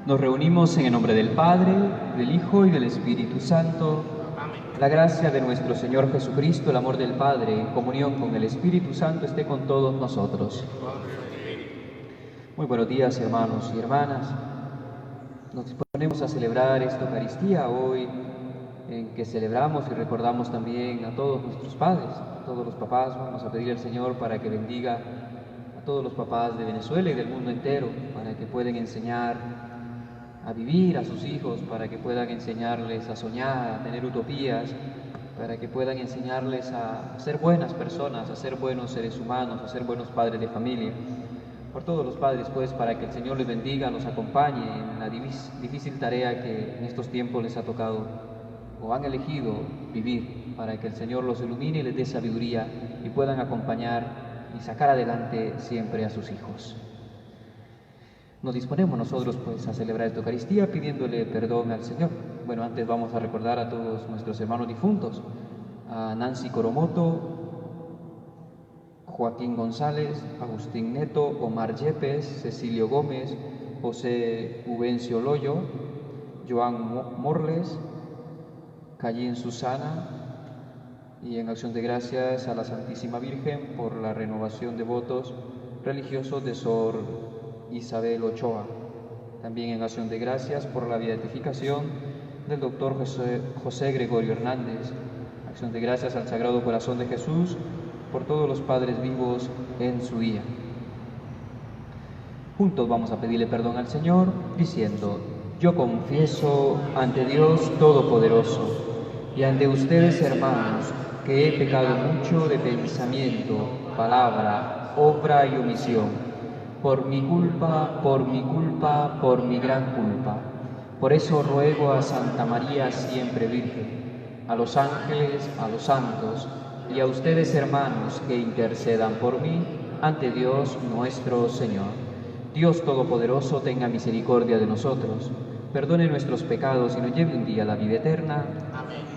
Nos reunimos en el nombre del Padre, del Hijo y del Espíritu Santo. Amén. La gracia de nuestro Señor Jesucristo, el amor del Padre, en comunión con el Espíritu Santo, esté con todos nosotros. Muy buenos días, hermanos y hermanas. Nos disponemos a celebrar esta Eucaristía hoy, en que celebramos y recordamos también a todos nuestros padres, a todos los papás. Vamos a pedir al Señor para que bendiga a todos los papás de Venezuela y del mundo entero, para que puedan enseñar a vivir a sus hijos, para que puedan enseñarles a soñar, a tener utopías, para que puedan enseñarles a ser buenas personas, a ser buenos seres humanos, a ser buenos padres de familia. Por todos los padres, pues, para que el Señor les bendiga, los acompañe en la difícil tarea que en estos tiempos les ha tocado o han elegido vivir, para que el Señor los ilumine y les dé sabiduría y puedan acompañar y sacar adelante siempre a sus hijos. Nos disponemos nosotros pues a celebrar esta Eucaristía pidiéndole perdón al Señor. Bueno, antes vamos a recordar a todos nuestros hermanos difuntos, a Nancy Coromoto, Joaquín González, Agustín Neto, Omar Yepes, Cecilio Gómez, José Ubencio Loyo, Joan Morles, Cayín Susana, y en acción de gracias a la Santísima Virgen por la renovación de votos religiosos de Sor Isabel Ochoa. También en acción de gracias por la beatificación del doctor José Gregorio Hernández. Acción de gracias al Sagrado Corazón de Jesús por todos los padres vivos en su día. Juntos vamos a pedirle perdón al Señor diciendo: yo confieso ante Dios Todopoderoso y ante ustedes, hermanos, que he pecado mucho de pensamiento, palabra, obra y omisión. Por mi culpa, por mi gran culpa. Por eso ruego a Santa María siempre Virgen, a los ángeles, a los santos y a ustedes, hermanos, que intercedan por mí ante Dios nuestro Señor. Dios Todopoderoso tenga misericordia de nosotros, perdone nuestros pecados y nos lleve un día a la vida eterna. Amén.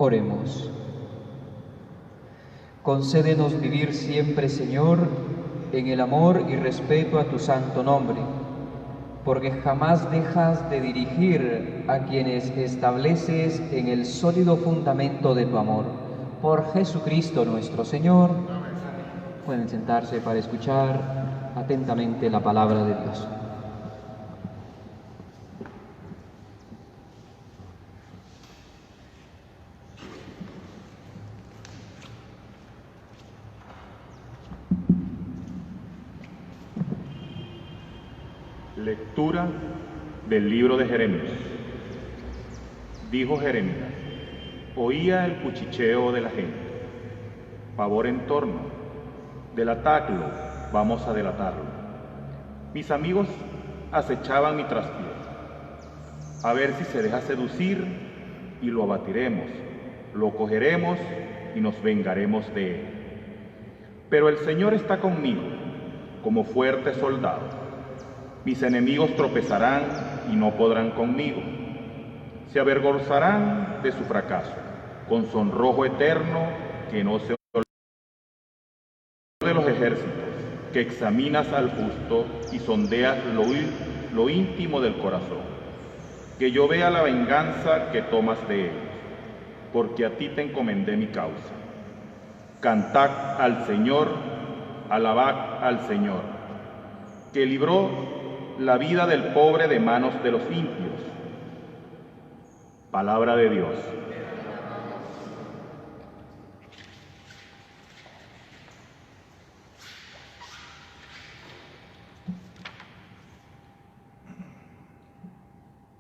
Oremos. Concédenos vivir siempre, Señor, en el amor y respeto a tu santo nombre, porque jamás dejas de dirigir a quienes estableces en el sólido fundamento de tu amor. Por Jesucristo nuestro Señor. Pueden sentarse para escuchar atentamente la palabra de Dios. Lectura del libro de Jeremías. Dijo Jeremías: oía el cuchicheo de la gente, pavor en torno, delatadlo, vamos a delatarlo. Mis amigos acechaban mi traspié, a ver si se deja seducir y lo abatiremos, lo cogeremos y nos vengaremos de él. Pero el Señor está conmigo, como fuerte soldado. Mis enemigos tropezarán y no podrán conmigo. Se avergonzarán de su fracaso, con sonrojo eterno que no se olvida. De los ejércitos, que examinas al justo y sondeas lo íntimo del corazón. Que yo vea la venganza que tomas de ellos, porque a ti te encomendé mi causa. Cantad al Señor, alabad al Señor, que libró la vida del pobre de manos de los impios. Palabra de Dios.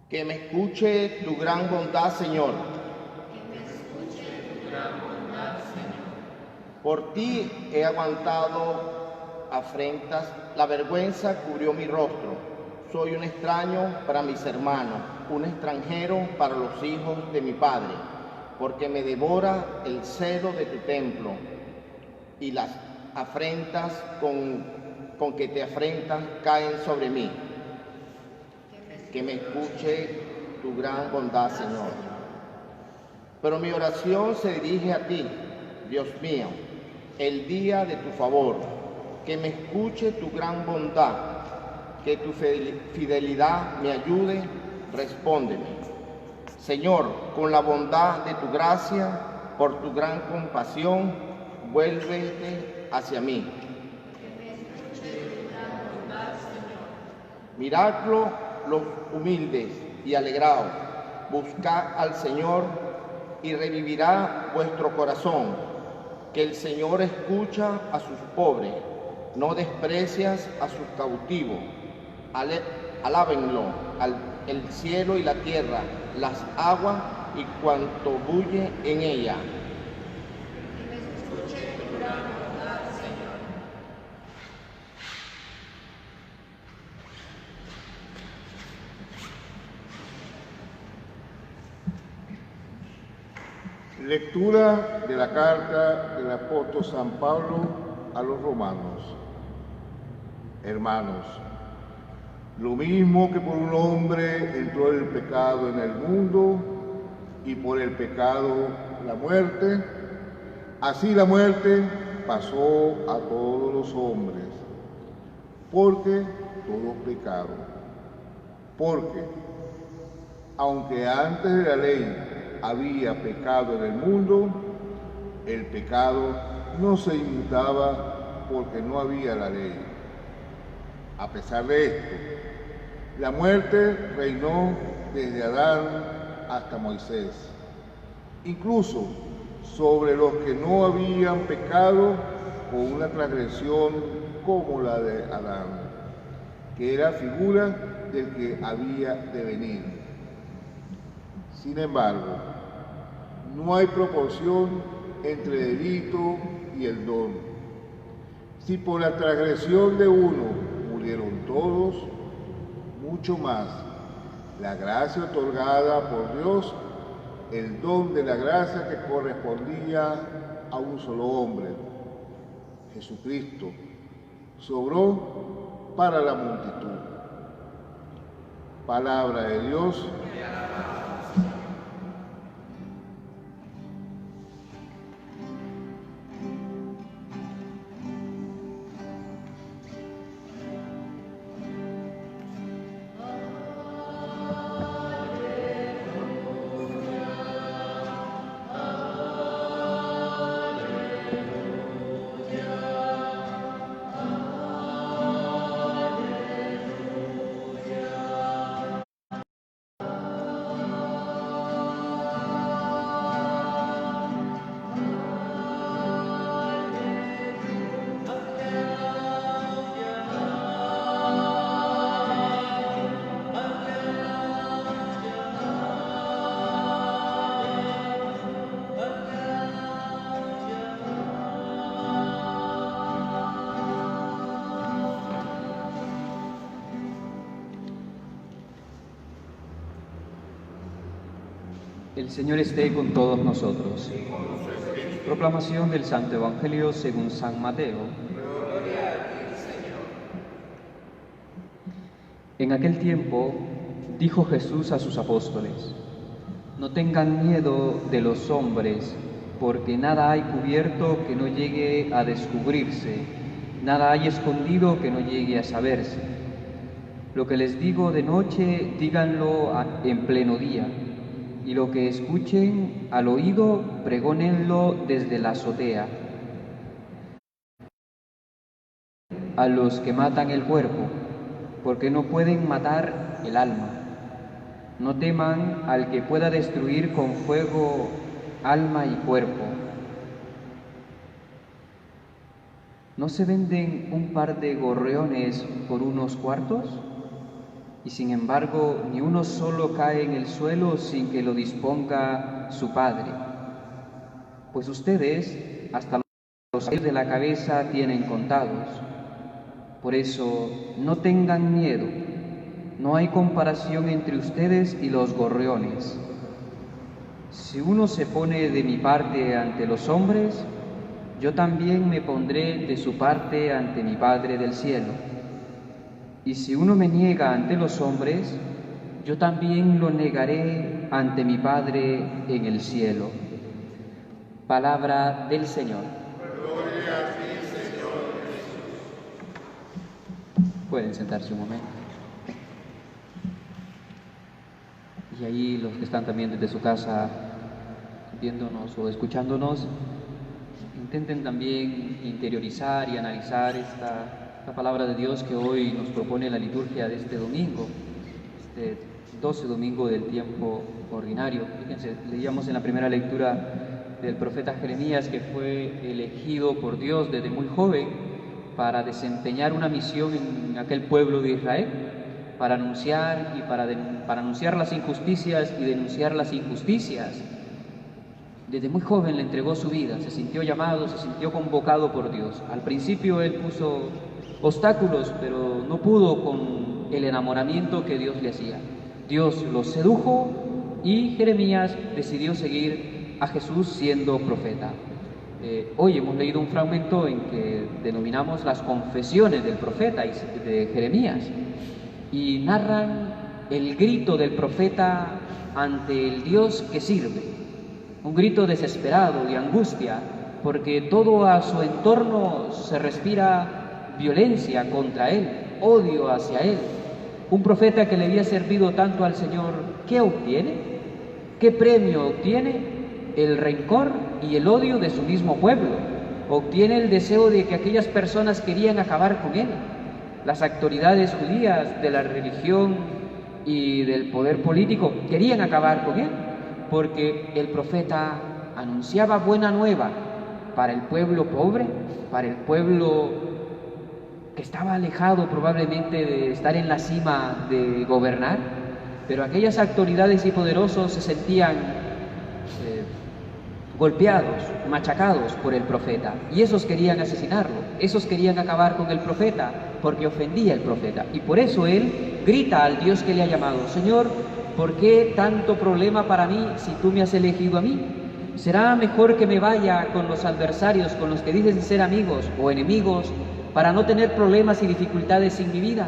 Que me escuche tu gran bondad, Señor. Por ti he aguantado afrentas, la vergüenza cubrió mi rostro. Soy un extraño para mis hermanos, un extranjero para los hijos de mi Padre, porque me devora el celo de tu templo y las afrentas con que te afrentas caen sobre mí. Que me escuche tu gran bondad, Señor. Pero mi oración se dirige a ti, Dios mío, el día de tu favor. Que me escuche tu gran bondad, que tu fidelidad me ayude, respóndeme. Señor, con la bondad de tu gracia, por tu gran compasión, vuélvete hacia mí. Miradlo los humildes y alegraos, buscad al Señor y revivirá vuestro corazón, que el Señor escucha a sus pobres, no desprecias a sus cautivos. Alábenlo el cielo y la tierra, las aguas y cuanto bulle en ella. Lectura de la carta del apóstol San Pablo a los romanos. Hermanos, lo mismo que por un hombre entró el pecado en el mundo y por el pecado la muerte, así la muerte pasó a todos los hombres, porque todos pecaron. Porque, aunque antes de la ley había pecado en el mundo, el pecado no se inmutaba porque no había la ley. A pesar de esto, la muerte reinó desde Adán hasta Moisés, incluso sobre los que no habían pecado con una transgresión como la de Adán, que era figura del que había de venir. Sin embargo, no hay proporción entre el delito y el don. Si por la transgresión de uno murieron todos, mucho más la gracia otorgada por Dios, el don de la gracia que correspondía a un solo hombre, Jesucristo, sobró para la multitud. Palabra de Dios. El Señor esté con todos nosotros. Proclamación del Santo Evangelio según San Mateo. En aquel tiempo dijo Jesús a sus apóstoles: no tengan miedo de los hombres, porque nada hay cubierto que no llegue a descubrirse, nada hay escondido que no llegue a saberse. Lo que les digo de noche, díganlo en pleno día, y lo que escuchen al oído, pregónenlo desde la azotea. A los que matan el cuerpo, porque no pueden matar el alma. No teman al que pueda destruir con fuego alma y cuerpo. ¿No se venden un par de gorriones por unos cuartos? Y sin embargo, ni uno solo cae en el suelo sin que lo disponga su Padre. Pues ustedes, hasta los cabellos de la cabeza, tienen contados. Por eso, no tengan miedo. No hay comparación entre ustedes y los gorriones. Si uno se pone de mi parte ante los hombres, yo también me pondré de su parte ante mi Padre del cielo. Y si uno me niega ante los hombres, yo también lo negaré ante mi Padre en el cielo. Palabra del Señor. Gloria a ti, Señor Jesús. Pueden sentarse un momento. Y ahí los que están también desde su casa viéndonos o escuchándonos, intenten también interiorizar y analizar esta palabra de Dios que hoy nos propone la liturgia de este domingo, este 12 domingo del tiempo ordinario. Fíjense, leíamos en la primera lectura del profeta Jeremías, que fue elegido por Dios desde muy joven para desempeñar una misión en aquel pueblo de Israel, para anunciar para anunciar las injusticias y denunciar las injusticias. Desde muy joven le entregó su vida, se sintió llamado, se sintió convocado por Dios. Al principio él puso obstáculos, pero no pudo con el enamoramiento que Dios le hacía. Dios lo sedujo y Jeremías decidió seguir a Jesús siendo profeta. Hoy hemos leído un fragmento en que denominamos las confesiones del profeta de Jeremías, y narran el grito del profeta ante el Dios que sirve, un grito desesperado de angustia, porque todo a su entorno se respira violencia contra él, odio hacia él. Un profeta que le había servido tanto al Señor, ¿qué obtiene? ¿Qué premio obtiene? El rencor y el odio de su mismo pueblo. Obtiene el deseo de que aquellas personas querían acabar con él. Las autoridades judías de la religión y del poder político querían acabar con él, porque el profeta anunciaba buena nueva para el pueblo pobre, para el pueblo que estaba alejado probablemente de estar en la cima de gobernar, pero aquellas autoridades y poderosos se sentían golpeados, machacados por el profeta, y esos querían asesinarlo, esos querían acabar con el profeta porque ofendía al profeta, y por eso él grita al Dios que le ha llamado: Señor, ¿por qué tanto problema para mí si tú me has elegido a mí? ¿Será mejor que me vaya con los adversarios, con los que dicen ser amigos o enemigos, para no tener problemas y dificultades en mi vida?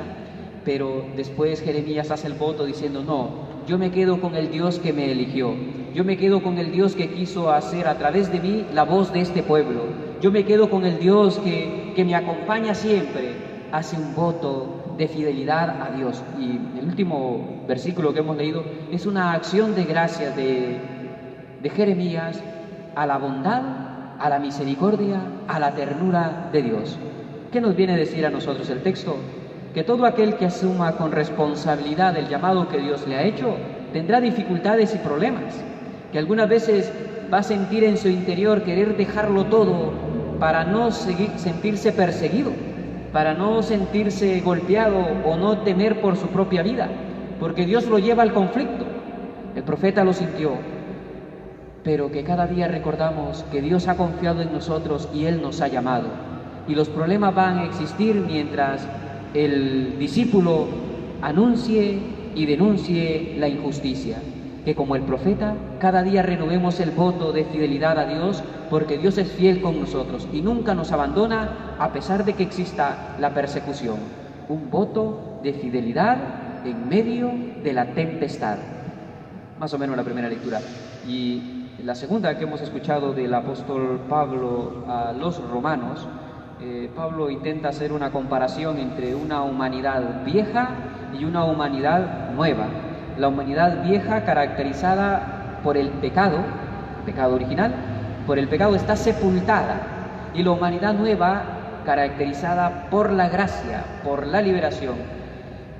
Pero después Jeremías hace el voto diciendo: no, yo me quedo con el Dios que me eligió, yo me quedo con el Dios que quiso hacer a través de mí la voz de este pueblo, yo me quedo con el Dios que me acompaña siempre. Hace un voto de fidelidad a Dios. Y el último versículo que hemos leído es una acción de gracias de Jeremías a la bondad, a la misericordia, a la ternura de Dios. ¿Qué nos viene a decir a nosotros el texto? Que todo aquel que asuma con responsabilidad el llamado que Dios le ha hecho tendrá dificultades y problemas, que algunas veces va a sentir en su interior querer dejarlo todo para no sentirse perseguido, para no sentirse golpeado o no temer por su propia vida, porque Dios lo lleva al conflicto. El profeta lo sintió, pero que cada día recordamos que Dios ha confiado en nosotros y Él nos ha llamado, y los problemas van a existir mientras el discípulo anuncie y denuncie la injusticia. que como el profeta, cada día renovemos el voto de fidelidad a Dios, porque Dios es fiel con nosotros y nunca nos abandona a pesar de que exista la persecución. Un voto de fidelidad en medio de la tempestad. Más o menos la primera lectura. Y la segunda que hemos escuchado del apóstol Pablo a los romanos, Pablo intenta hacer una comparación entre una humanidad vieja y una humanidad nueva. La humanidad vieja, caracterizada por el pecado original, por el pecado está sepultada, y la humanidad nueva, caracterizada por la gracia, por la liberación.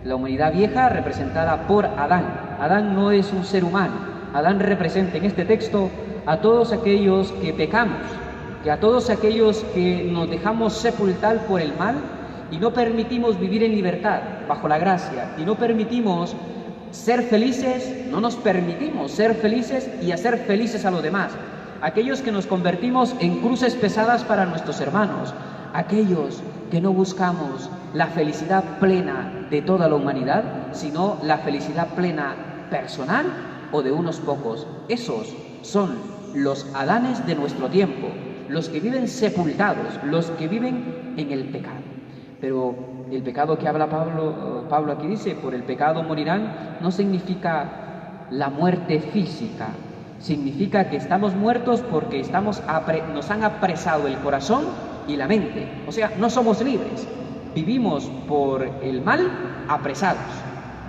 La humanidad vieja representada por Adán. Adán no es un ser humano. Adán representa en este texto a todos aquellos que pecamos, que a todos aquellos que nos dejamos sepultar por el mal y no permitimos vivir en libertad bajo la gracia, y no permitimos ser felices, no nos permitimos ser felices y hacer felices a los demás. Aquellos que nos convertimos en cruces pesadas para nuestros hermanos, aquellos que no buscamos la felicidad plena de toda la humanidad, sino la felicidad plena personal o de unos pocos. Esos son los Adanes de nuestro tiempo, los que viven sepultados, los que viven en el pecado. Pero el pecado que habla Pablo aquí dice, por el pecado morirán, no significa la muerte física, significa que estamos muertos porque nos han apresado el corazón y la mente. O sea, no somos libres, vivimos por el mal apresados,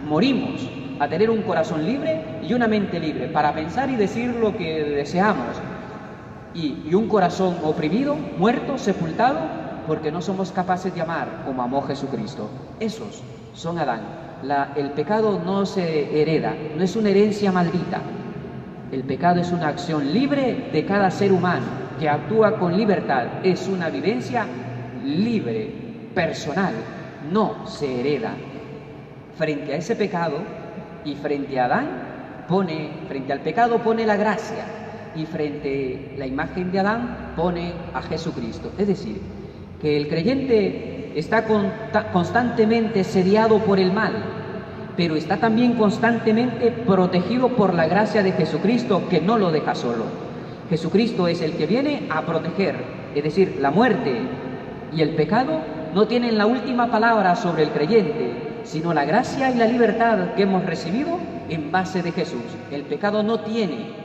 morimos a tener un corazón libre y una mente libre para pensar y decir lo que deseamos, y un corazón oprimido, muerto, sepultado, porque no somos capaces de amar como amó Jesucristo. Esos son Adán. El pecado no se hereda, no es una herencia maldita. El pecado es una acción libre de cada ser humano que actúa con libertad. Es una vivencia libre, personal, no se hereda. Frente a ese pecado y frente a Adán, frente al pecado pone la gracia, y frente a la imagen de Adán pone a Jesucristo. Es decir, que el creyente está constantemente sediado por el mal, pero está también constantemente protegido por la gracia de Jesucristo, que no lo deja solo. Jesucristo es el que viene a proteger, es decir, la muerte y el pecado no tienen la última palabra sobre el creyente, sino la gracia y la libertad que hemos recibido en base de Jesús. El pecado no tiene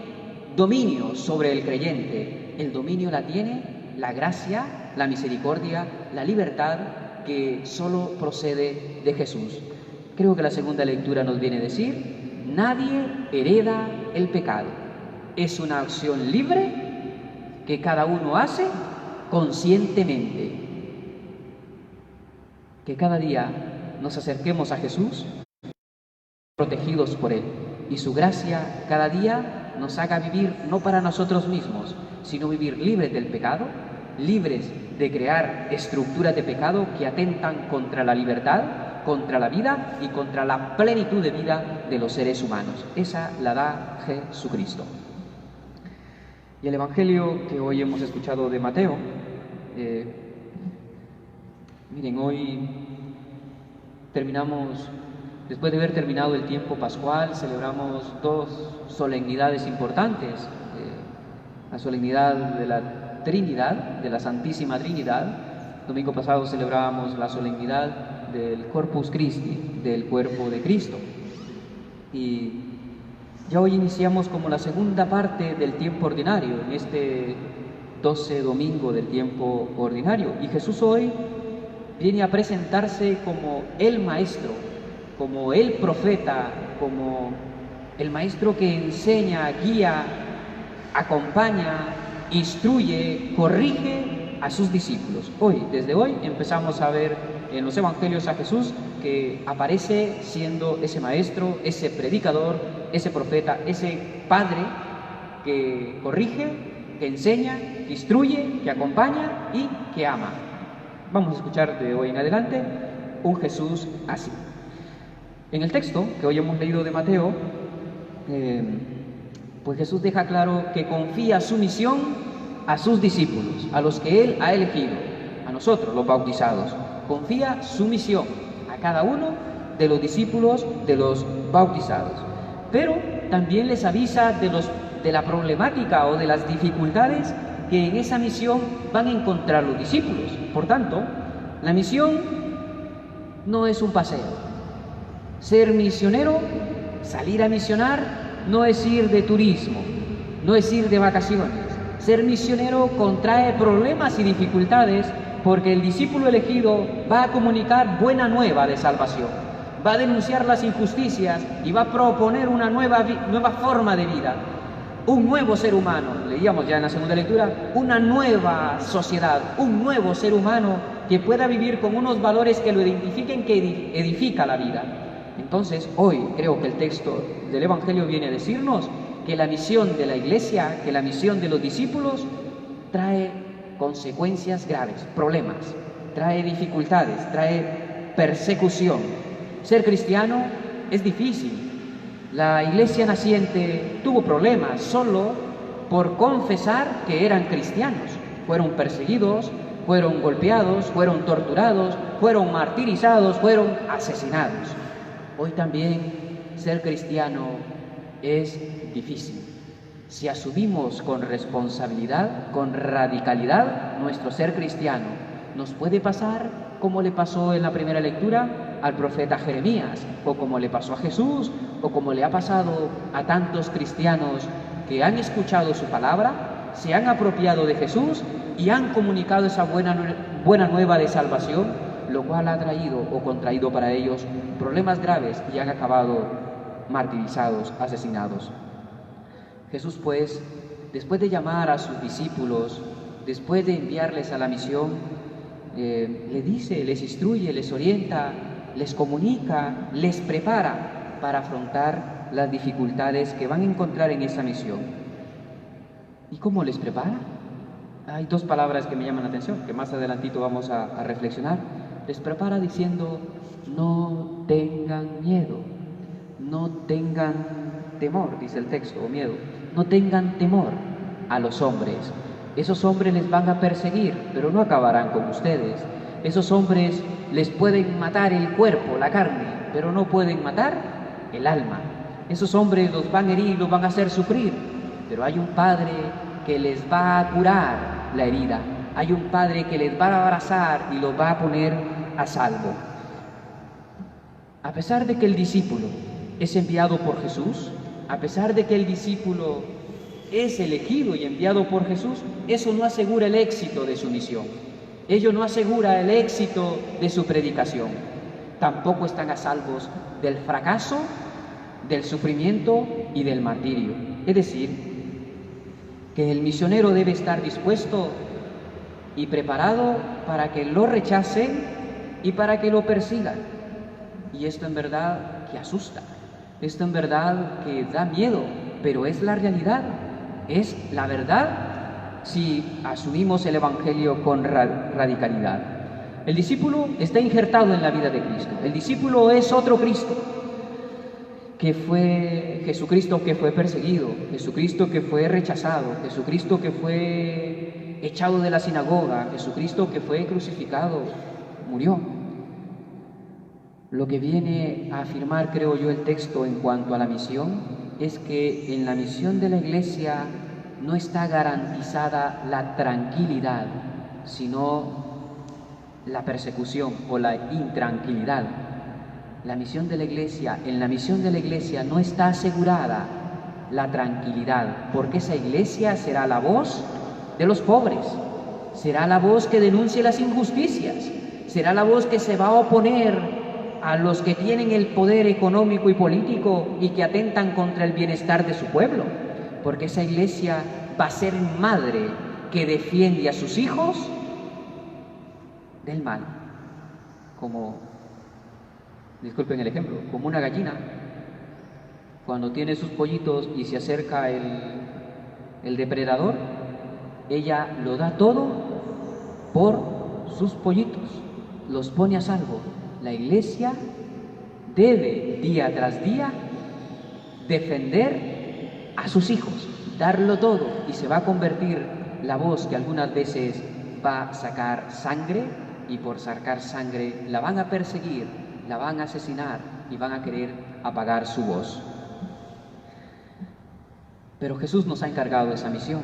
dominio sobre el creyente, el dominio la tiene la gracia, la misericordia, la libertad que solo procede de Jesús. Creo que la segunda lectura nos viene a decir, nadie hereda el pecado. Es una acción libre que cada uno hace conscientemente. Que cada día nos acerquemos a Jesús protegidos por Él, y su gracia cada día nos haga vivir no para nosotros mismos, sino vivir libres del pecado, libres de crear estructuras de pecado que atentan contra la libertad, contra la vida y contra la plenitud de vida de los seres humanos. Esa la da Jesucristo. Y el Evangelio que hoy hemos escuchado de Mateo, miren, hoy terminamos, después de haber terminado el tiempo pascual, celebramos dos solemnidades importantes, la solemnidad de la Trinidad, de la Santísima Trinidad. Domingo pasado celebrábamos la solemnidad del Corpus Christi, del cuerpo de Cristo. Y ya hoy iniciamos como la segunda parte del tiempo ordinario, en este 12 domingo del tiempo ordinario. Y Jesús hoy viene a presentarse como el Maestro, como el Profeta, como el Maestro que enseña, guía, acompaña, instruye, corrige a sus discípulos. Desde hoy empezamos a ver en los evangelios a Jesús que aparece siendo ese maestro, ese predicador, ese profeta, ese padre que corrige, que enseña, que instruye, que acompaña y que ama. Vamos a escuchar de hoy en adelante un Jesús así. En el texto que hoy hemos leído de Mateo, pues Jesús deja claro que confía su misión a sus discípulos, a los que Él ha elegido, a nosotros los bautizados. Confía su misión a cada uno de los discípulos de los bautizados. Pero también les avisa de la problemática o de las dificultades que en esa misión van a encontrar los discípulos. Por tanto, la misión no es un paseo. Ser misionero, salir a misionar, no es ir de turismo, no es ir de vacaciones. Ser misionero contrae problemas y dificultades porque el discípulo elegido va a comunicar buena nueva de salvación, va a denunciar las injusticias y va a proponer una nueva forma de vida, un nuevo ser humano. Leíamos ya en la segunda lectura, una nueva sociedad, un nuevo ser humano que pueda vivir con unos valores que lo identifiquen, que edifica la vida. Entonces, hoy creo que el texto del Evangelio viene a decirnos que la misión de la Iglesia, que la misión de los discípulos trae consecuencias graves, problemas, trae dificultades, trae persecución. Ser cristiano es difícil. La Iglesia naciente tuvo problemas solo por confesar que eran cristianos. Fueron perseguidos, fueron golpeados, fueron torturados, fueron martirizados, fueron asesinados. Hoy también ser cristiano es difícil. Si asumimos con responsabilidad, con radicalidad, nuestro ser cristiano, nos puede pasar como le pasó en la primera lectura al profeta Jeremías, o como le pasó a Jesús, o como le ha pasado a tantos cristianos que han escuchado su palabra, se han apropiado de Jesús y han comunicado esa buena nueva de salvación, lo cual ha traído o contraído para ellos problemas graves y han acabado martirizados, asesinados. Jesús, pues, después de llamar a sus discípulos, después de enviarles a la misión, les dice, les instruye, les orienta, les comunica, les prepara para afrontar las dificultades que van a encontrar en esa misión. ¿Y cómo les prepara? Hay dos palabras que me llaman la atención, que más adelantito vamos a reflexionar. Les prepara diciendo, no tengan miedo, no tengan temor, dice el texto, o miedo, no tengan temor a los hombres. Esos hombres les van a perseguir, pero no acabarán con ustedes. Esos hombres les pueden matar el cuerpo, la carne, pero no pueden matar el alma. Esos hombres los van a herir, los van a hacer sufrir, pero hay un Padre que les va a curar la herida. Hay un Padre que les va a abrazar y los va a poner a salvo. A pesar de que el discípulo es enviado por Jesús, a pesar de que el discípulo es elegido y enviado por Jesús, eso no asegura el éxito de su misión. Ello no asegura el éxito de su predicación. Tampoco están a salvos del fracaso, del sufrimiento y del martirio. Es decir, que el misionero debe estar dispuesto y preparado para que lo rechacen y para que lo persigan. Y esto en verdad que asusta, esto en verdad que da miedo, pero es la realidad, es la verdad si asumimos el Evangelio con radicalidad. El discípulo está injertado en la vida de Cristo. El discípulo es otro Cristo, que fue Jesucristo que fue perseguido, Jesucristo que fue rechazado, Jesucristo que fue echado de la sinagoga, Jesucristo que fue crucificado, murió. Lo que viene a afirmar, creo yo, el texto en cuanto a la misión es que en la misión de la Iglesia no está garantizada la tranquilidad, sino la persecución o la intranquilidad. La misión de la Iglesia, en la misión de la Iglesia no está asegurada la tranquilidad, porque esa Iglesia será la voz de los pobres, será la voz que denuncie las injusticias, será la voz que se va a oponer a los que tienen el poder económico y político y que atentan contra el bienestar de su pueblo, porque esa Iglesia va a ser madre que defiende a sus hijos del mal, como, disculpen el ejemplo, como una gallina cuando tiene sus pollitos y se acerca el depredador, ella lo da todo por sus pollitos, los pone a salvo. La Iglesia debe día tras día defender a sus hijos, darlo todo, y se va a convertir la voz que algunas veces va a sacar sangre, y por sacar sangre la van a perseguir, la van a asesinar y van a querer apagar su voz. Pero Jesús nos ha encargado esa misión.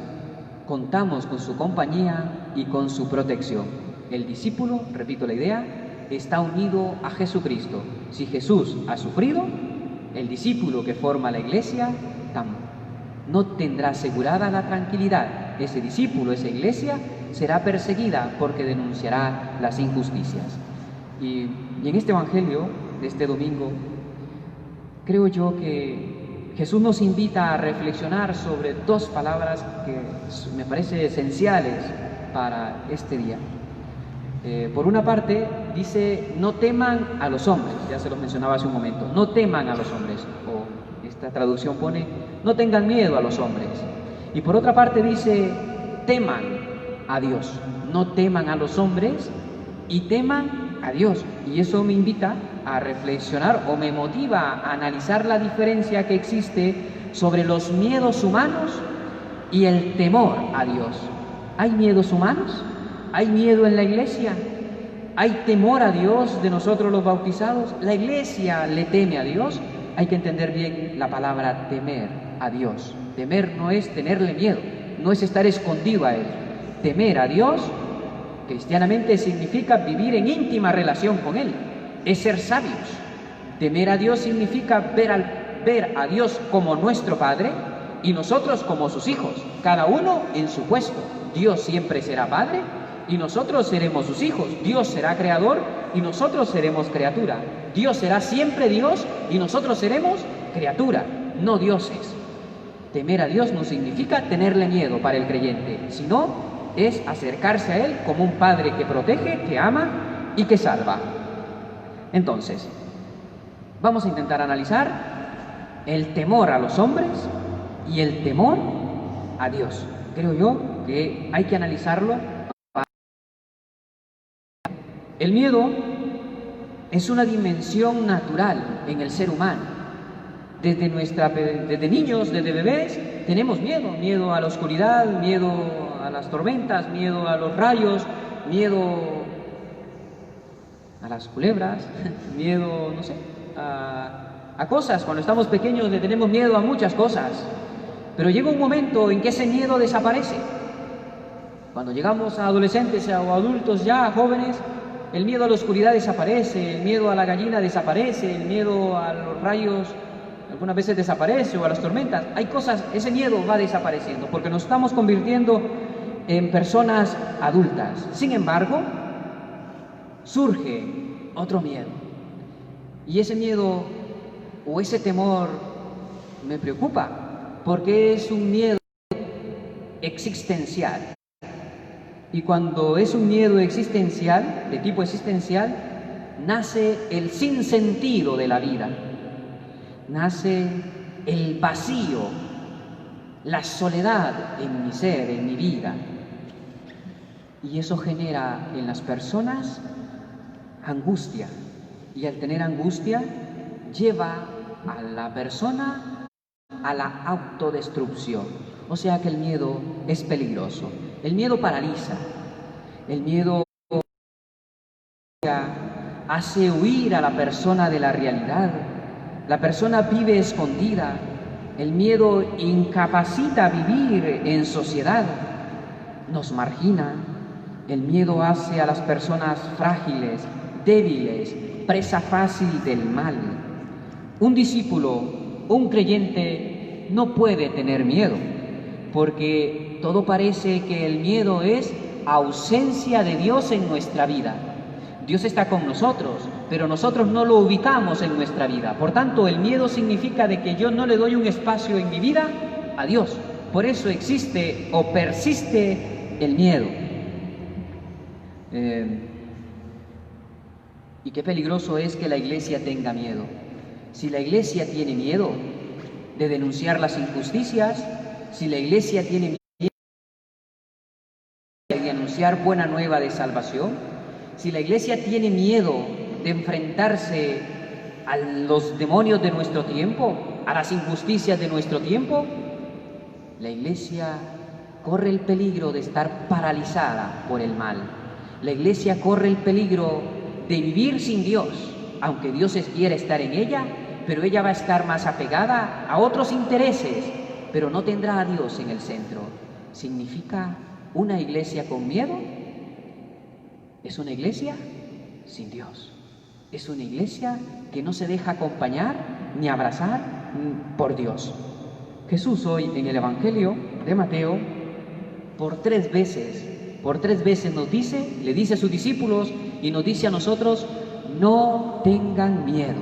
Contamos con su compañía y con su protección. El discípulo, repito la idea, está unido a Jesucristo. Si Jesús ha sufrido, el discípulo que forma la iglesia no tendrá asegurada la tranquilidad. Ese discípulo, esa iglesia, será perseguida porque denunciará las injusticias. Y en este evangelio de este domingo, creo yo que Jesús nos invita a reflexionar sobre dos palabras que me parecen esenciales para este día. Por una parte, dice, no teman a los hombres, ya se los mencionaba hace un momento, no teman a los hombres, o esta traducción pone, no tengan miedo a los hombres. Y por otra parte dice, teman a Dios, no teman a los hombres y teman a Dios. Y eso me invita a reflexionar o me motiva a analizar la diferencia que existe sobre los miedos humanos y el temor a Dios. ¿Hay miedos humanos? ¿Hay miedo en la iglesia? ¿Hay temor a Dios de nosotros los bautizados? ¿La iglesia le teme a Dios? Hay que entender bien la palabra temer a Dios. Temer no es tenerle miedo, no es estar escondido a Él. Temer a Dios, cristianamente, significa vivir en íntima relación con Él, es ser sabios. Temer a Dios significa ver a Dios como nuestro Padre y nosotros como sus hijos, cada uno en su puesto. Dios siempre será Padre y nosotros seremos sus hijos. Dios será creador y nosotros seremos criatura. Dios será siempre Dios y nosotros seremos criatura, no dioses. Temer a Dios no significa tenerle miedo para el creyente, sino es acercarse a Él como un Padre que protege, que ama y que salva. Entonces, vamos a intentar analizar el temor a los hombres y el temor a Dios. Creo yo que hay que analizarlo. El miedo es una dimensión natural en el ser humano. Desde niños, desde bebés, tenemos miedo a la oscuridad, miedo a las tormentas, miedo a los rayos, miedo a las culebras, miedo, no sé, a cosas. Cuando estamos pequeños le tenemos miedo a muchas cosas, pero llega un momento en que ese miedo desaparece. Cuando llegamos a adolescentes o adultos ya jóvenes, el miedo a la oscuridad desaparece, el miedo a la gallina desaparece, el miedo a los rayos algunas veces desaparece, o a las tormentas. Hay cosas, ese miedo va desapareciendo porque nos estamos convirtiendo en personas adultas. Sin embargo, surge otro miedo. Y ese miedo o ese temor me preocupa porque es un miedo existencial. Y cuando es un miedo existencial, de tipo existencial, nace el sinsentido de la vida. Nace el vacío, la soledad en mi ser, en mi vida. Y eso genera en las personas angustia. Y al tener angustia, lleva a la persona a la autodestrucción. O sea que el miedo es peligroso. El miedo paraliza. El miedo hace huir a la persona de la realidad. La persona vive escondida. El miedo incapacita a vivir en sociedad. Nos margina. El miedo hace a las personas frágiles, débiles, presa fácil del mal. Un discípulo, un creyente, no puede tener miedo, porque todo parece que el miedo es ausencia de Dios en nuestra vida. Dios está con nosotros, pero nosotros no lo ubicamos en nuestra vida. Por tanto, el miedo significa de que yo no le doy un espacio en mi vida a Dios. Por eso existe o persiste el miedo. Y qué peligroso es que la iglesia tenga miedo. Si la iglesia tiene miedo de denunciar las injusticias, si la iglesia tiene miedo de anunciar buena nueva de salvación, si la iglesia tiene miedo de enfrentarse a los demonios de nuestro tiempo, a las injusticias de nuestro tiempo, la iglesia corre el peligro de estar paralizada por el mal. La iglesia corre el peligro de vivir sin Dios, aunque Dios quiera estar en ella, pero ella va a estar más apegada a otros intereses pero no tendrá a Dios en el centro. ¿Significa una iglesia con miedo? Es una iglesia sin Dios. Es una iglesia que no se deja acompañar ni abrazar por Dios. Jesús hoy en el Evangelio de Mateo, por tres veces nos dice, le dice a sus discípulos y nos dice a nosotros: no tengan miedo,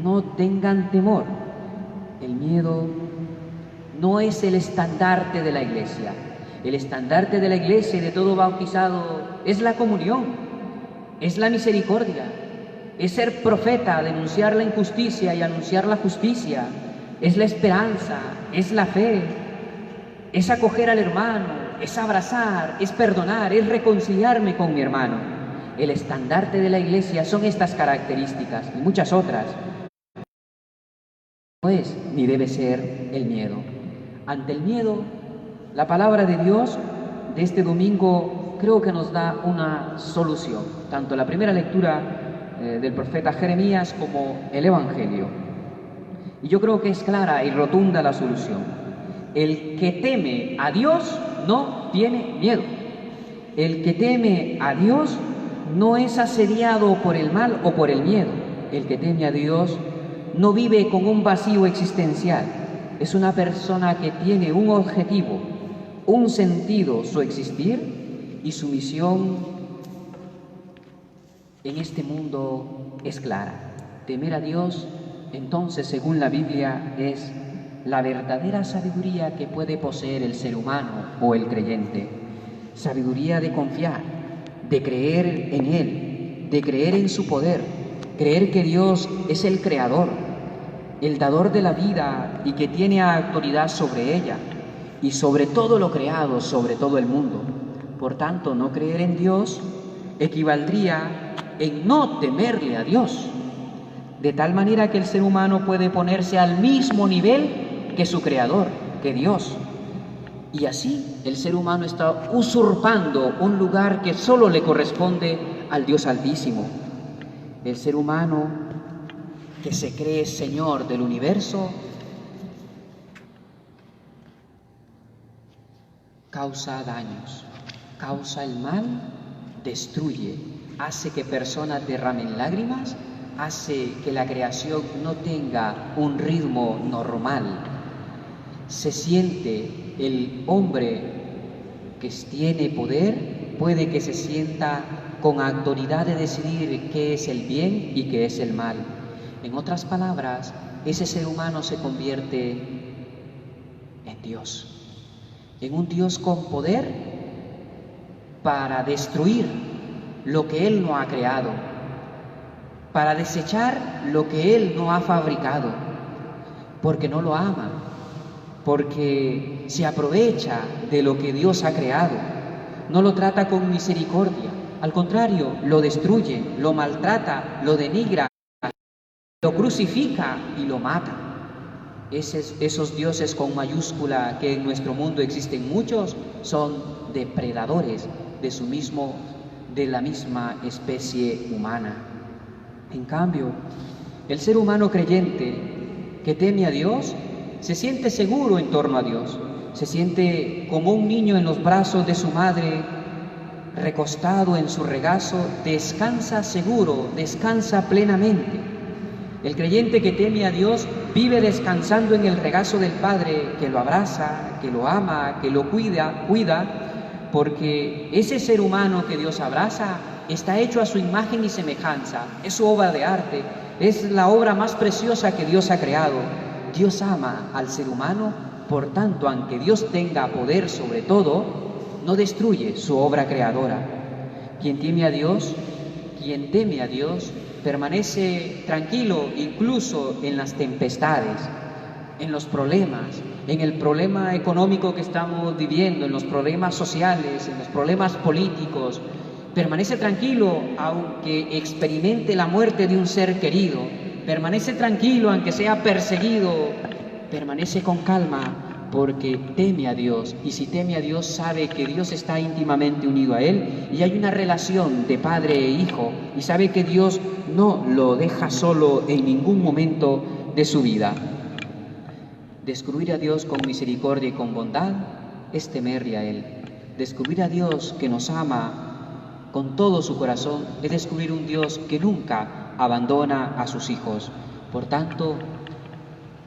no tengan temor. El miedo no es el estandarte de la iglesia. El estandarte de la iglesia y de todo bautizado es la comunión, es la misericordia, es ser profeta, denunciar la injusticia y anunciar la justicia, es la esperanza, es la fe, es acoger al hermano, es abrazar, es perdonar, es reconciliarme con mi hermano. El estandarte de la iglesia son estas características y muchas otras. No es ni debe ser el miedo. Ante el miedo, la palabra de Dios de este domingo creo que nos da una solución, tanto la primera lectura del profeta Jeremías como el Evangelio. Y yo creo que es clara y rotunda la solución. El que teme a Dios no tiene miedo. El que teme a Dios no es asediado por el mal o por el miedo. El que teme a Dios no vive con un vacío existencial. Es una persona que tiene un objetivo, un sentido, su existir, y su misión en este mundo es clara. Temer a Dios, entonces, según la Biblia, es la verdadera sabiduría que puede poseer el ser humano o el creyente. Sabiduría de confiar, de creer en Él, de creer en su poder, creer que Dios es el creador, el dador de la vida y que tiene autoridad sobre ella y sobre todo lo creado, sobre todo el mundo. Por tanto, no creer en Dios equivaldría en no temerle a Dios, de tal manera que el ser humano puede ponerse al mismo nivel que su creador, que Dios. Y así el ser humano está usurpando un lugar que solo le corresponde al Dios Altísimo. El ser humano que se cree Señor del universo causa daños, causa el mal, destruye, hace que personas derramen lágrimas, hace que la creación no tenga un ritmo normal. Se siente el hombre que tiene poder, puede que se sienta con autoridad de decidir qué es el bien y qué es el mal. En otras palabras, ese ser humano se convierte en Dios, en un Dios con poder para destruir lo que Él no ha creado, para desechar lo que Él no ha fabricado, porque no lo ama, porque se aprovecha de lo que Dios ha creado, no lo trata con misericordia, al contrario, lo destruye, lo maltrata, lo denigra, lo crucifica y lo mata. Esos dioses con mayúscula que en nuestro mundo existen muchos son depredadores de la misma especie humana. En cambio, el ser humano creyente que teme a Dios se siente seguro en torno a Dios, se siente como un niño en los brazos de su madre, recostado en su regazo, descansa seguro, descansa plenamente. El creyente que teme a Dios vive descansando en el regazo del Padre, que lo abraza, que lo ama, que lo cuida, porque ese ser humano que Dios abraza está hecho a su imagen y semejanza, es su obra de arte, es la obra más preciosa que Dios ha creado. Dios ama al ser humano, por tanto, aunque Dios tenga poder sobre todo, no destruye su obra creadora. Quien teme a Dios, permanece tranquilo incluso en las tempestades, en los problemas, en el problema económico que estamos viviendo, en los problemas sociales, en los problemas políticos. Permanece tranquilo aunque experimente la muerte de un ser querido. Permanece tranquilo aunque sea perseguido. Permanece con calma porque teme a Dios. Y si teme a Dios, sabe que Dios está íntimamente unido a Él y hay una relación de padre e hijo. Y sabe que Dios no lo deja solo en ningún momento de su vida. Descubrir a Dios con misericordia y con bondad es temerle a Él. Descubrir a Dios que nos ama con todo su corazón es descubrir un Dios que nunca abandona a sus hijos. Por tanto,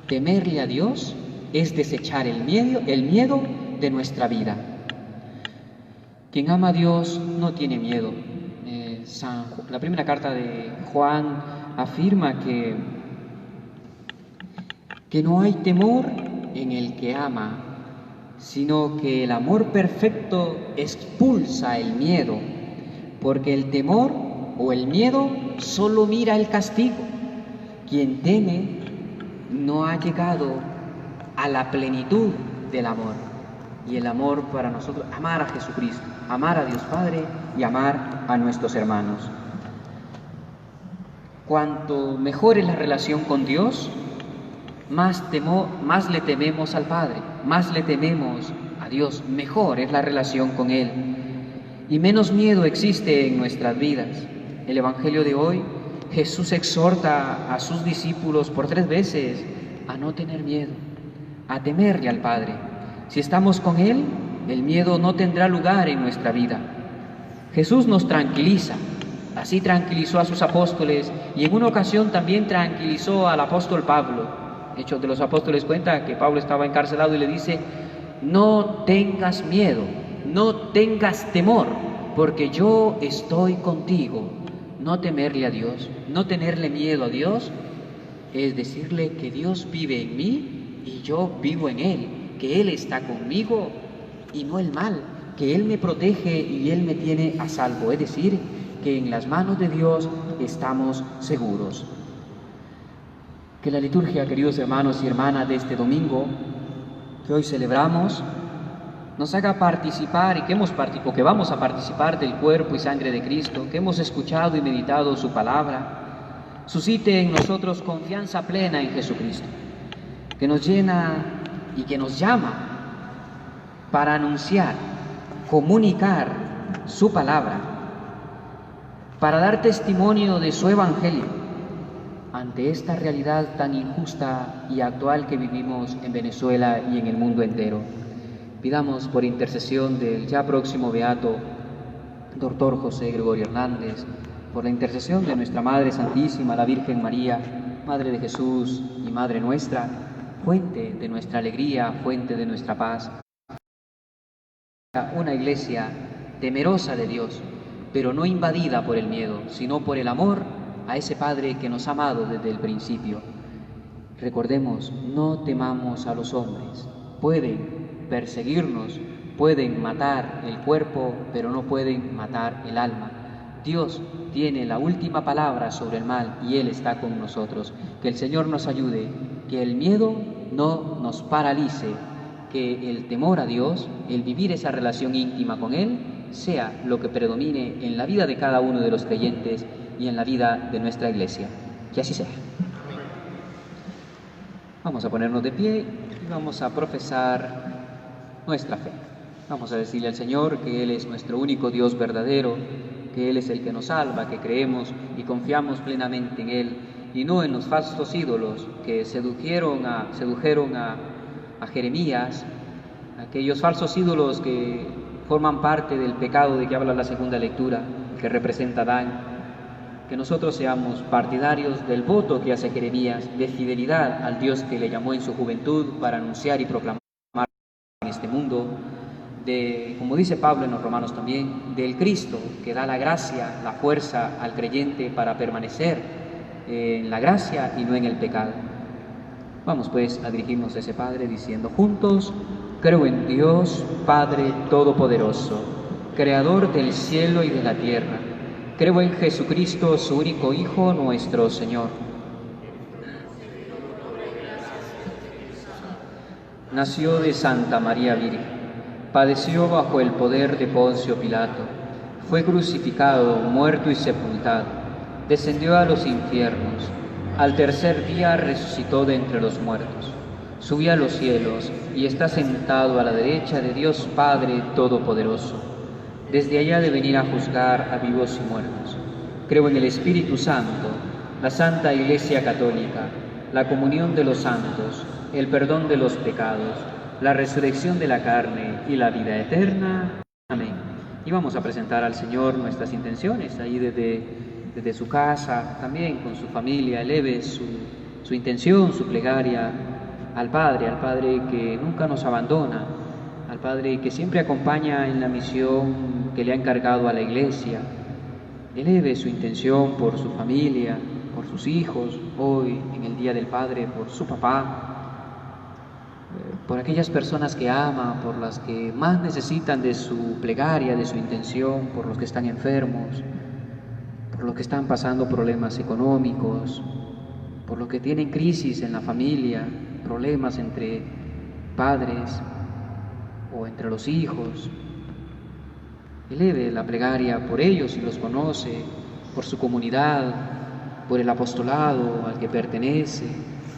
temerle a Dios es desechar el miedo de nuestra vida. Quien ama a Dios no tiene miedo. La primera carta de Juan afirma que no hay temor en el que ama, sino que el amor perfecto expulsa el miedo, porque el temor o el miedo solo mira el castigo. Quien teme no ha llegado a la plenitud del amor. Y el amor para nosotros, amar a Jesucristo, amar a Dios Padre y amar a nuestros hermanos. Cuanto mejor es la relación con Dios, más le tememos al Padre, más le tememos a Dios, mejor es la relación con Él y menos miedo existe en nuestras vidas. El Evangelio de hoy, Jesús exhorta a sus discípulos por 3 veces a no tener miedo, a temerle al Padre. Si estamos con Él, el miedo no tendrá lugar en nuestra vida. Jesús nos tranquiliza, así tranquilizó a sus apóstoles y en una ocasión también tranquilizó al apóstol Pablo. Hechos de los Apóstoles cuenta que Pablo estaba encarcelado y le dice: no tengas miedo, no tengas temor, porque yo estoy contigo. No temerle a Dios, no tenerle miedo a Dios, es decirle que Dios vive en mí y yo vivo en Él, que Él está conmigo y no el mal, que Él me protege y Él me tiene a salvo, es decir, que en las manos de Dios estamos seguros. Que la liturgia, queridos hermanos y hermanas, de este domingo que hoy celebramos, nos haga participar y que vamos a participar del cuerpo y sangre de Cristo, que hemos escuchado y meditado su palabra, suscite en nosotros confianza plena en Jesucristo, que nos llena y que nos llama para anunciar, comunicar su palabra, para dar testimonio de su evangelio ante esta realidad tan injusta y actual que vivimos en Venezuela y en el mundo entero. Pidamos por intercesión del ya próximo beato Dr. José Gregorio Hernández, por la intercesión de nuestra Madre Santísima, la Virgen María, Madre de Jesús y Madre nuestra, fuente de nuestra alegría, fuente de nuestra paz. Una iglesia temerosa de Dios, pero no invadida por el miedo, sino por el amor a ese Padre que nos ha amado desde el principio. Recordemos, no temamos a los hombres. Pueden perseguirnos, pueden matar el cuerpo, pero no pueden matar el alma. Dios tiene la última palabra sobre el mal y Él está con nosotros. Que el Señor nos ayude, que el miedo no nos paralice, que el temor a Dios, el vivir esa relación íntima con Él, sea lo que predomine en la vida de cada uno de los creyentes y en la vida de nuestra iglesia. Que así sea. Vamos a ponernos de pie y vamos a profesar nuestra fe. Vamos a decirle al Señor que Él es nuestro único Dios verdadero, que Él es el que nos salva, que creemos y confiamos plenamente en Él y no en los falsos ídolos que sedujeron a Jeremías, aquellos falsos ídolos que forman parte del pecado de que habla la segunda lectura, que representa a Adán. Que nosotros seamos partidarios del voto que hace Jeremías, de fidelidad al Dios que le llamó en su juventud para anunciar y proclamar en este mundo, de, como dice Pablo en los Romanos también, del Cristo que da la gracia, la fuerza al creyente para permanecer en la gracia y no en el pecado. Vamos pues a dirigirnos a ese Padre diciendo juntos: creo en Dios, Padre Todopoderoso, Creador del cielo y de la tierra. Creo en Jesucristo, su único Hijo, nuestro Señor. Nació de Santa María Virgen, padeció bajo el poder de Poncio Pilato, fue crucificado, muerto y sepultado, descendió a los infiernos, al tercer día resucitó de entre los muertos, subió a los cielos y está sentado a la derecha de Dios Padre Todopoderoso. Desde allá de venir a juzgar a vivos y muertos. Creo en el Espíritu Santo, la Santa Iglesia Católica, la comunión de los santos, el perdón de los pecados, la resurrección de la carne y la vida eterna. Amén. Y vamos a presentar al Señor nuestras intenciones, ahí desde su casa, también con su familia. Eleve su intención, su plegaria al Padre que nunca nos abandona, al Padre que siempre acompaña en la misión que le ha encargado a la Iglesia. Eleve su intención por su familia, por sus hijos, hoy en el Día del Padre, por su papá, por aquellas personas que ama, por las que más necesitan de su plegaria, de su intención, por los que están enfermos, por los que están pasando problemas económicos, por los que tienen crisis en la familia, problemas entre padres o entre los hijos. Eleve la plegaria por ellos si los conoce, por su comunidad, por el apostolado al que pertenece,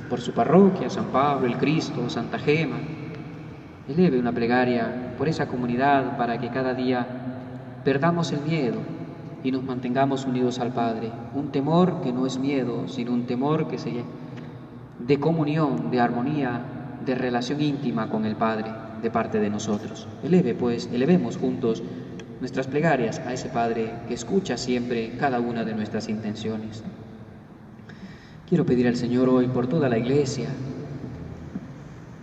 por su parroquia, San Pablo, el Cristo, Santa Gema. Eleve una plegaria por esa comunidad para que cada día perdamos el miedo y nos mantengamos unidos al Padre. Un temor que no es miedo, sino un temor que de comunión, de armonía, de relación íntima con el Padre de parte de nosotros. Elevemos juntos nuestras plegarias a ese Padre que escucha siempre cada una de nuestras intenciones. Quiero pedir al Señor hoy por toda la Iglesia,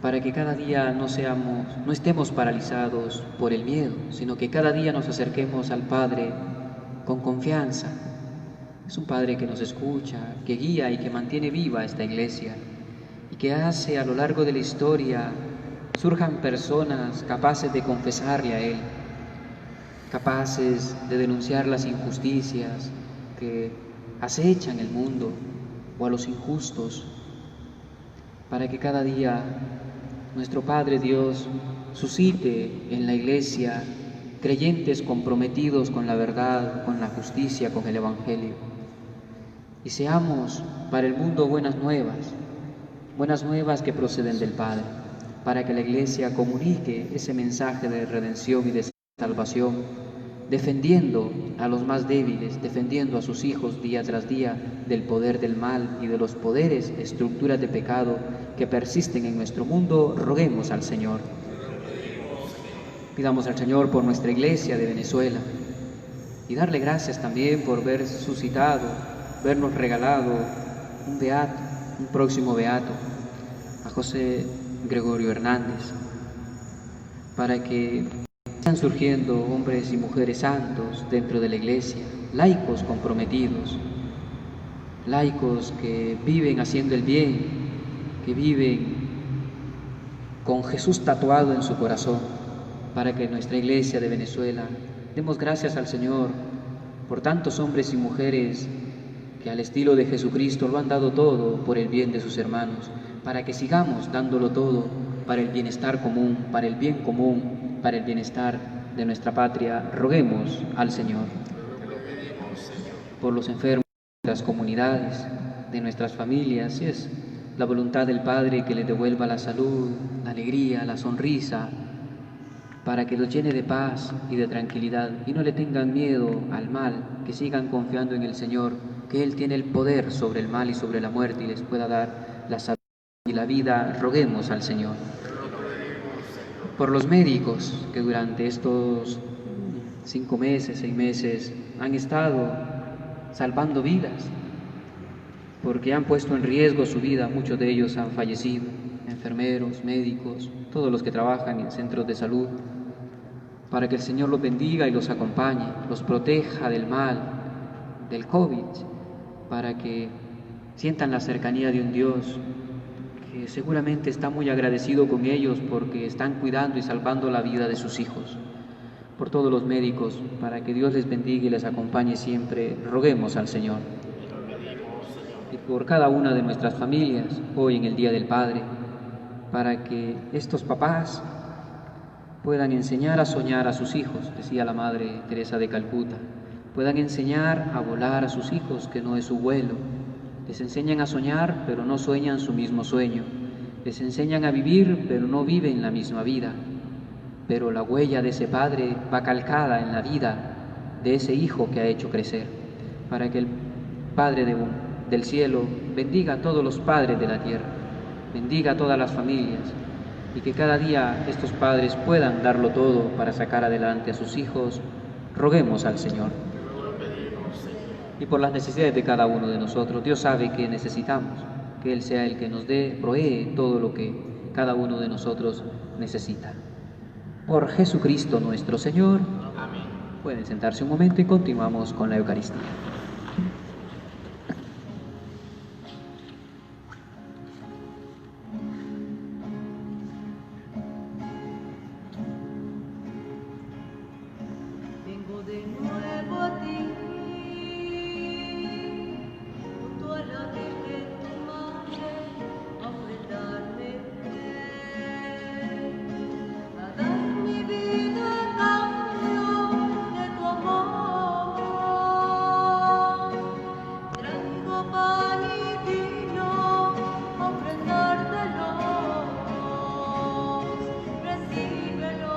para que cada día no estemos paralizados por el miedo, sino que cada día nos acerquemos al Padre con confianza. Es un Padre que nos escucha, que guía y que mantiene viva esta Iglesia, y que hace a lo largo de la historia surjan personas capaces de confesarle a Él, capaces de denunciar las injusticias que acechan el mundo o a los injustos, para que cada día nuestro Padre Dios suscite en la Iglesia creyentes comprometidos con la verdad, con la justicia, con el Evangelio, y seamos para el mundo buenas nuevas que proceden del Padre, para que la Iglesia comunique ese mensaje de redención y de salvación, defendiendo a los más débiles, defendiendo a sus hijos día tras día del poder del mal y de los poderes, estructuras de pecado que persisten en nuestro mundo. Roguemos al Señor. Pidamos al Señor por nuestra Iglesia de Venezuela y darle gracias también por haber suscitado, vernos regalado un beato, un próximo beato, a José Gregorio Hernández, para que están surgiendo hombres y mujeres santos dentro de la Iglesia, laicos comprometidos, laicos que viven haciendo el bien, que viven con Jesús tatuado en su corazón, para que nuestra Iglesia de Venezuela demos gracias al Señor por tantos hombres y mujeres que al estilo de Jesucristo lo han dado todo por el bien de sus hermanos, para que sigamos dándolo todo para el bienestar común, para el bien común, para el bienestar de nuestra patria. Roguemos al Señor por los enfermos de nuestras comunidades, de nuestras familias. Si es la voluntad del Padre que les devuelva la salud, la alegría, la sonrisa, para que los llene de paz y de tranquilidad y no le tengan miedo al mal, que sigan confiando en el Señor, que Él tiene el poder sobre el mal y sobre la muerte y les pueda dar la salud y la vida. Roguemos al Señor por los médicos que durante estos 5 meses, 6 meses han estado salvando vidas, porque han puesto en riesgo su vida. Muchos de ellos han fallecido, enfermeros, médicos, todos los que trabajan en centros de salud, para que el Señor los bendiga y los acompañe, los proteja del mal, del COVID, para que sientan la cercanía de un Dios que seguramente está muy agradecido con ellos porque están cuidando y salvando la vida de sus hijos. Por todos los médicos, para que Dios les bendiga y les acompañe siempre, roguemos al Señor. Y por cada una de nuestras familias, hoy en el Día del Padre, para que estos papás puedan enseñar a soñar a sus hijos, decía la Madre Teresa de Calcuta, puedan enseñar a volar a sus hijos, que no es su vuelo. Les enseñan a soñar, pero no sueñan su mismo sueño. Les enseñan a vivir, pero no viven la misma vida. Pero la huella de ese padre va calcada en la vida de ese hijo que ha hecho crecer, para que el Padre del cielo bendiga a todos los padres de la tierra, bendiga a todas las familias y que cada día estos padres puedan darlo todo para sacar adelante a sus hijos. Roguemos al Señor. Y por las necesidades de cada uno de nosotros, Dios sabe que necesitamos, que Él sea el que nos provee todo lo que cada uno de nosotros necesita. Por Jesucristo nuestro Señor. Amén. Pueden sentarse un momento y continuamos con la Eucaristía. Vengo de nuevo a ti, junto a la Virgen tu Madre, a ofrendarme a dar mi vida a cambio de tu amor. Traigo pan y vino a ofrendártelos, recíbelos.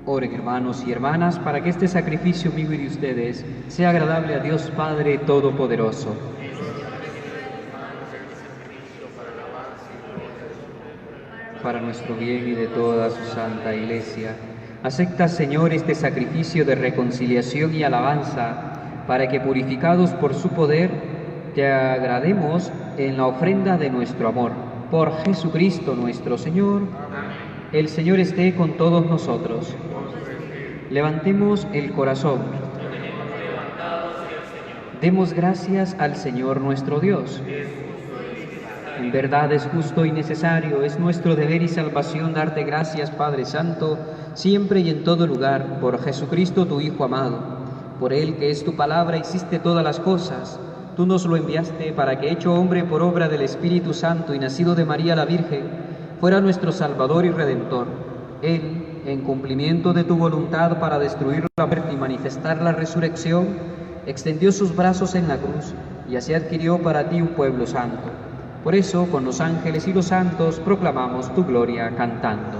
Oren, hermanos y hermanas, para que este sacrificio mío y de ustedes sea agradable a Dios Padre Todopoderoso. Para nuestro bien y de toda su santa Iglesia, acepta, Señor, este sacrificio de reconciliación y alabanza, para que, purificados por su poder, te agrademos en la ofrenda de nuestro amor. Por Jesucristo nuestro Señor. El Señor esté con todos nosotros. Levantemos el corazón. Demos gracias al Señor nuestro Dios. En verdad es justo y necesario, es nuestro deber y salvación darte gracias, Padre Santo, siempre y en todo lugar, por Jesucristo tu Hijo amado. Por Él, que es tu palabra, hiciste todas las cosas. Tú nos lo enviaste para que, hecho hombre por obra del Espíritu Santo y nacido de María la Virgen, fuera nuestro Salvador y Redentor. Él, en cumplimiento de tu voluntad para destruir la muerte y manifestar la resurrección, extendió sus brazos en la cruz y así adquirió para ti un pueblo santo. Por eso, con los ángeles y los santos, proclamamos tu gloria cantando.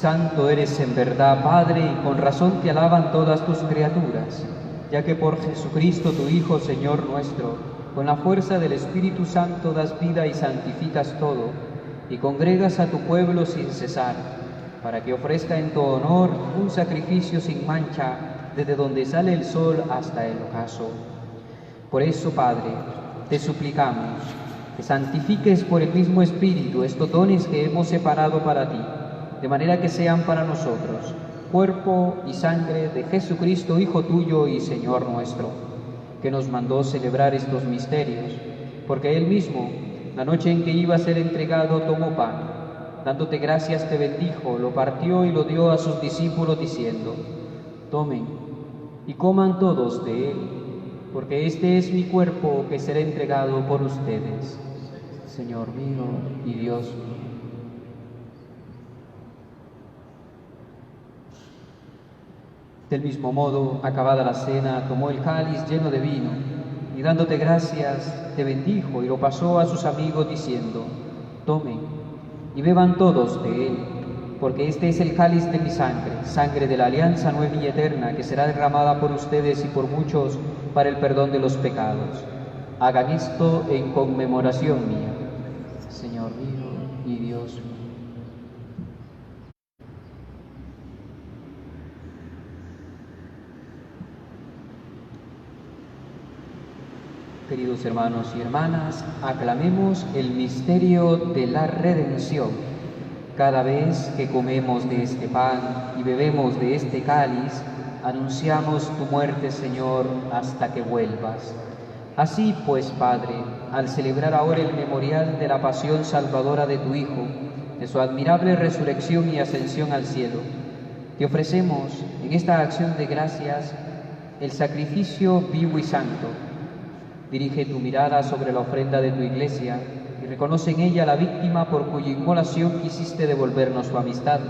Santo eres en verdad, Padre, y con razón te alaban todas tus criaturas, ya que por Jesucristo tu Hijo, Señor nuestro, con la fuerza del Espíritu Santo das vida y santificas todo, y congregas a tu pueblo sin cesar, para que ofrezca en tu honor un sacrificio sin mancha, desde donde sale el sol hasta el ocaso. Por eso, Padre, te suplicamos que santifiques por el mismo Espíritu estos dones que hemos separado para ti, de manera que sean para nosotros cuerpo y sangre de Jesucristo, Hijo tuyo y Señor nuestro, que nos mandó celebrar estos misterios, porque Él mismo, la noche en que iba a ser entregado, tomó pan, dándote gracias te bendijo, lo partió y lo dio a sus discípulos diciendo: tomen y coman todos de él, porque este es mi cuerpo que será entregado por ustedes. Señor mío y Dios mío. Del mismo modo, acabada la cena, tomó el cáliz lleno de vino, y dándote gracias, te bendijo y lo pasó a sus amigos diciendo: tomen y beban todos de él, porque este es el cáliz de mi sangre, sangre de la alianza nueva y eterna, que será derramada por ustedes y por muchos para el perdón de los pecados. Hagan esto en conmemoración mía. Señor mío y Dios mío. Queridos hermanos y hermanas, aclamemos el misterio de la redención. Cada vez que comemos de este pan y bebemos de este cáliz, anunciamos tu muerte, Señor, hasta que vuelvas. Así pues, Padre, al celebrar ahora el memorial de la pasión salvadora de tu Hijo, de su admirable resurrección y ascensión al cielo, te ofrecemos en esta acción de gracias el sacrificio vivo y santo. Dirige tu mirada sobre la ofrenda de tu Iglesia y reconoce en ella la víctima por cuya inmolación quisiste devolvernos tu amistad,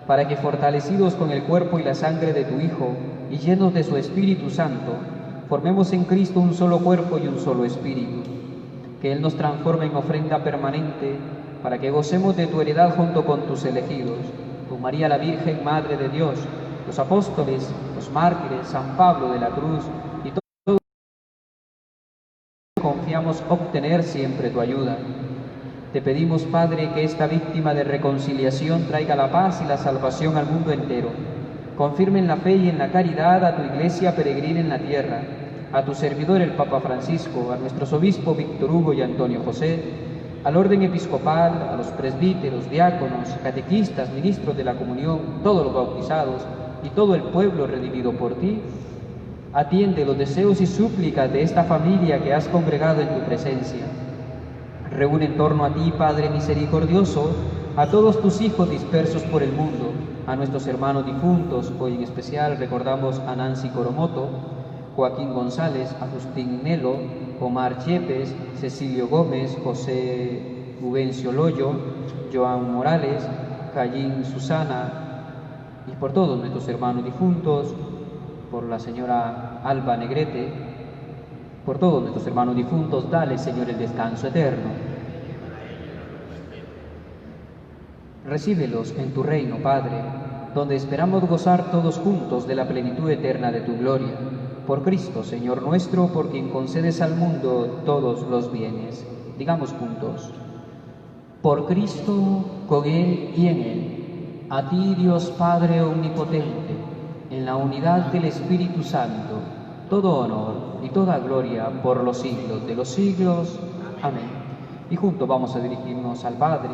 para que, fortalecidos con el cuerpo y la sangre de tu Hijo y llenos de su Espíritu Santo, formemos en Cristo un solo cuerpo y un solo espíritu. Que Él nos transforme en ofrenda permanente, para que gocemos de tu heredad junto con tus elegidos, con María la Virgen, Madre de Dios, los apóstoles, los mártires, San Pablo de la Cruz, y todos confiamos obtener siempre tu ayuda. Te pedimos, Padre, que esta víctima de reconciliación traiga la paz y la salvación al mundo entero. Confirme en la fe y en la caridad a tu Iglesia peregrina en la tierra, a tu servidor el Papa Francisco, a nuestros obispos Víctor Hugo y Antonio José, al orden episcopal, a los presbíteros, diáconos, catequistas, ministros de la comunión, todos los bautizados y todo el pueblo redimido por ti. Atiende los deseos y súplicas de esta familia que has congregado en tu presencia. Reúne en torno a ti, Padre misericordioso, a todos tus hijos dispersos por el mundo, a nuestros hermanos difuntos. Hoy en especial recordamos a Nancy Coromoto, Joaquín González, Agustín Nelo, Omar Yepes, Cecilio Gómez, José Juvencio Loyo, Joan Morales, Cayín Susana, y por todos nuestros hermanos difuntos, por la señora Alba Negrete, por todos nuestros hermanos difuntos, dale, Señor, el descanso eterno. Recíbelos en tu reino, Padre, donde esperamos gozar todos juntos de la plenitud eterna de tu gloria. Por Cristo, Señor nuestro, por quien concedes al mundo todos los bienes. Digamos juntos: por Cristo, con Él y en Él, a ti, Dios Padre omnipotente, en la unidad del Espíritu Santo, todo honor y toda gloria por los siglos de los siglos. Amén. Y juntos vamos a dirigirnos al Padre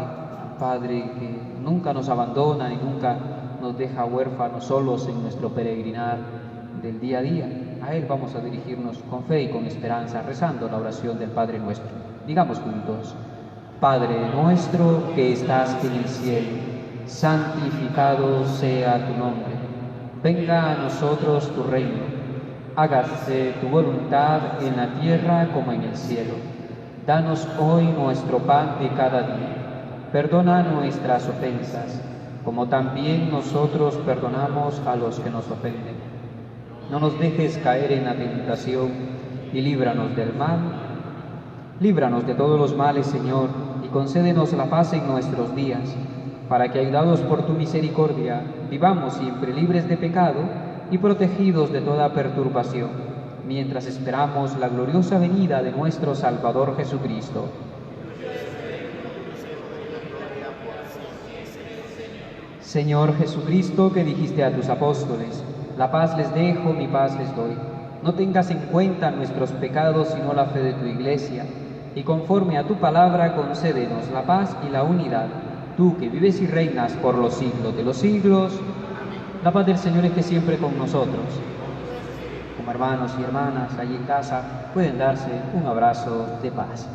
que nunca nos abandona y nunca nos deja huérfanos solos en nuestro peregrinar del día a día. A Él vamos a dirigirnos con fe y con esperanza, rezando la oración del Padre Nuestro. Digamos juntos: Padre nuestro que estás en el cielo, santificado sea tu nombre. Venga a nosotros tu reino. Hágase tu voluntad en la tierra como en el cielo. Danos hoy nuestro pan de cada día. Perdona nuestras ofensas, como también nosotros perdonamos a los que nos ofenden. No nos dejes caer en la tentación y líbranos del mal. Líbranos de todos los males, Señor, y concédenos la paz en nuestros días, para que, ayudados por tu misericordia, vivamos siempre libres de pecado y protegidos de toda perturbación, mientras esperamos la gloriosa venida de nuestro Salvador Jesucristo. Señor Jesucristo, que dijiste a tus apóstoles: la paz les dejo, mi paz les doy. No tengas en cuenta nuestros pecados, sino la fe de tu Iglesia, y conforme a tu palabra concédenos la paz y la unidad, tú que vives y reinas por los siglos de los siglos. La paz del Señor esté siempre con nosotros. Como hermanos y hermanas allí en casa, pueden darse un abrazo de paz.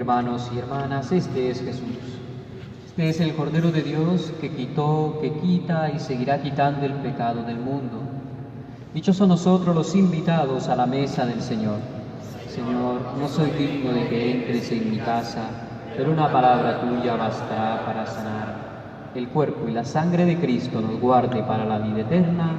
Hermanos y hermanas, este es Jesús. Este es el Cordero de Dios que quitó, que quita y seguirá quitando el pecado del mundo. Dichosos nosotros los invitados a la mesa del Señor. Señor, no soy digno de que entres en mi casa, pero una palabra tuya bastará para sanar. El cuerpo y la sangre de Cristo nos guarde para la vida eterna.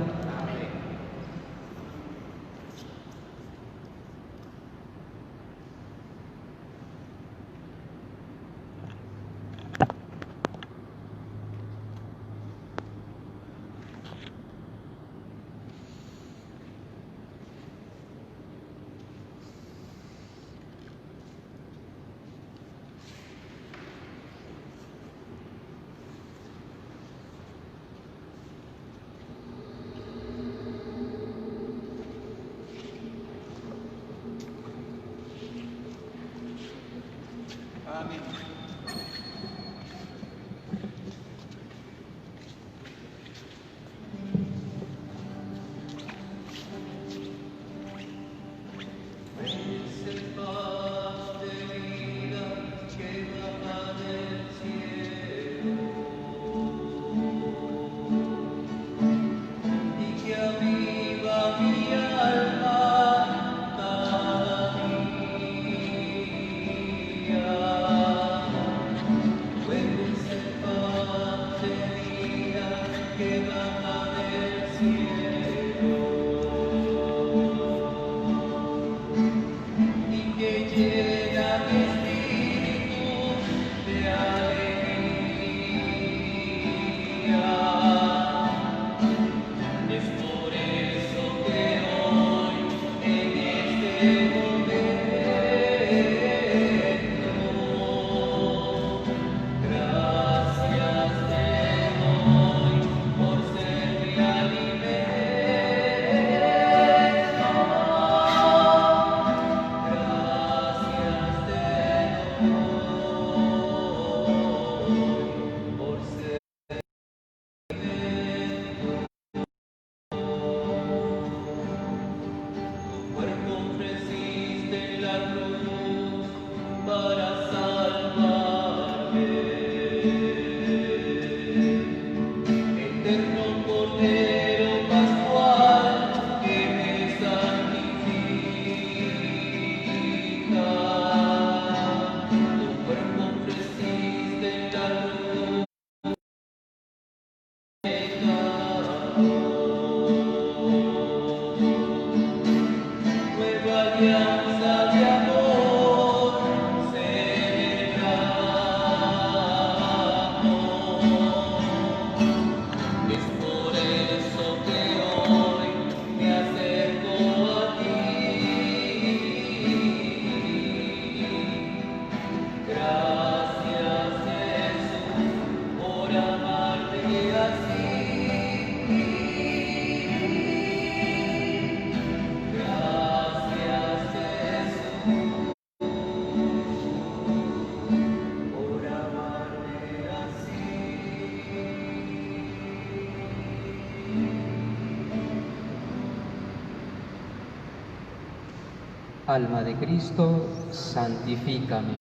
Alma de Cristo, santifícame.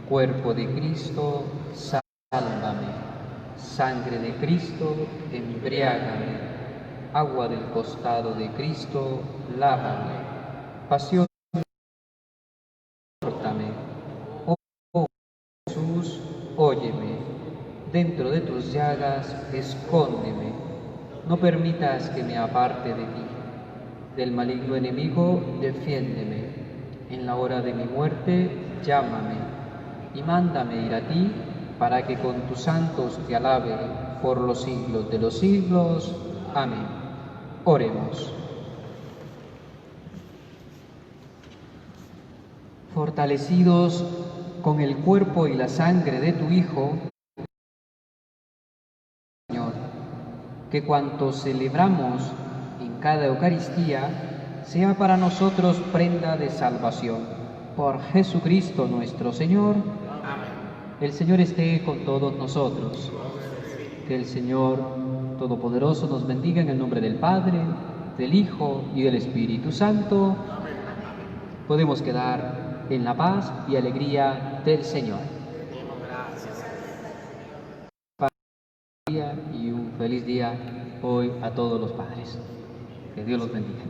Cuerpo de Cristo, sálvame. Sangre de Cristo, embriágame. Agua del costado de Cristo, lávame. Pasión, córtame. Oh Jesús, óyeme. Dentro de tus llagas, escóndeme. No permitas que me aparte de ti. Del maligno enemigo, defiéndeme. En la hora de mi muerte, llámame. Y mándame ir a ti, para que con tus santos te alabe por los siglos de los siglos. Amén. Oremos. Fortalecidos con el cuerpo y la sangre de tu Hijo, Señor, que cuanto celebramos en cada Eucaristía sea para nosotros prenda de salvación. Por Jesucristo nuestro Señor. El Señor esté con todos nosotros. Que el Señor Todopoderoso nos bendiga en el nombre del Padre, del Hijo y del Espíritu Santo. Podemos quedar en la paz y alegría del Señor. Y un feliz día hoy a todos los padres. Que Dios los bendiga.